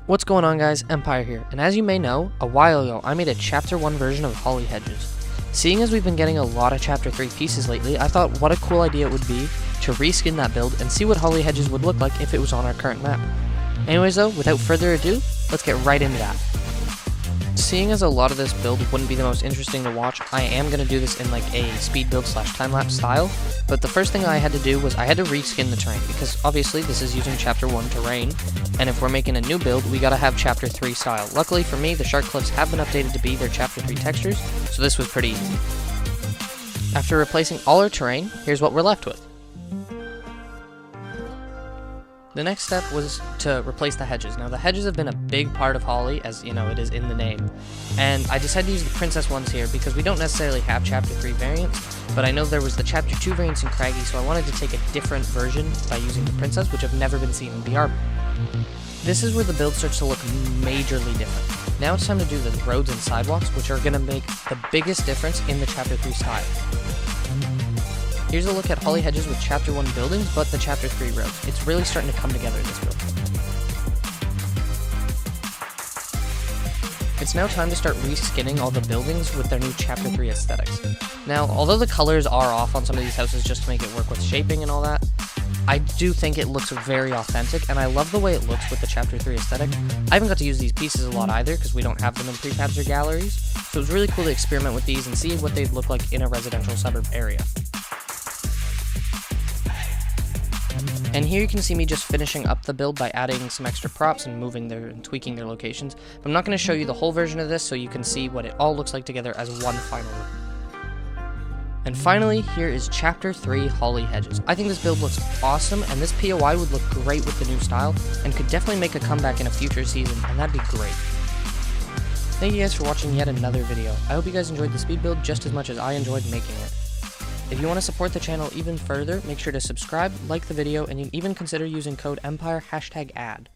What's going on, guys? Empire here, and as you may know, a while ago I made a Chapter 1 version of Holly Hedges. Seeing as we've been getting a lot of Chapter 3 pieces lately, I thought what a cool idea it would be to reskin that build and see what Holly Hedges would look like if it was on our current map. Anyways though, without further ado, let's get right into that. Seeing as a lot of this build wouldn't be the most interesting to watch, I am going to do this in like a speed build / time-lapse style, but the first thing I had to do was I had to reskin the terrain, because obviously this is using Chapter 1 terrain, and if we're making a new build, we gotta have Chapter 3 style. Luckily for me, the shark cliffs have been updated to be their Chapter 3 textures, so this was pretty easy. After replacing all our terrain, here's what we're left with. The next step was to replace the hedges. Now the hedges have been a big part of Holly, as you know, it is in the name. And I decided to use the princess ones here because we don't necessarily have Chapter 3 variants, but I know there was the Chapter 2 variants in Craggy, so I wanted to take a different version by using the princess, which have never been seen in BR. This is where the build starts to look majorly different. Now it's time to do the roads and sidewalks, which are going to make the biggest difference in the Chapter 3 style. Here's a look at Holly Hedges with Chapter 1 buildings, but the Chapter 3 roads. It's really starting to come together in this build. It's now time to start reskinning all the buildings with their new Chapter 3 aesthetics. Now, although the colors are off on some of these houses just to make it work with shaping and all that, I do think it looks very authentic, and I love the way it looks with the Chapter 3 aesthetic. I haven't got to use these pieces a lot either, because we don't have them in prefabs or galleries, so it was really cool to experiment with these and see what they'd look like in a residential suburb area. And here you can see me just finishing up the build by adding some extra props and moving and tweaking their locations. But I'm not going to show you the whole version of this so you can see what it all looks like together as one final look. And finally, here is Chapter 3 Holly Hedges. I think this build looks awesome, and this POI would look great with the new style, and could definitely make a comeback in a future season, and that'd be great. Thank you guys for watching yet another video. I hope you guys enjoyed the speed build just as much as I enjoyed making it. If you want to support the channel even further, make sure to subscribe, like the video, and you can even consider using code EMPIRE #ad.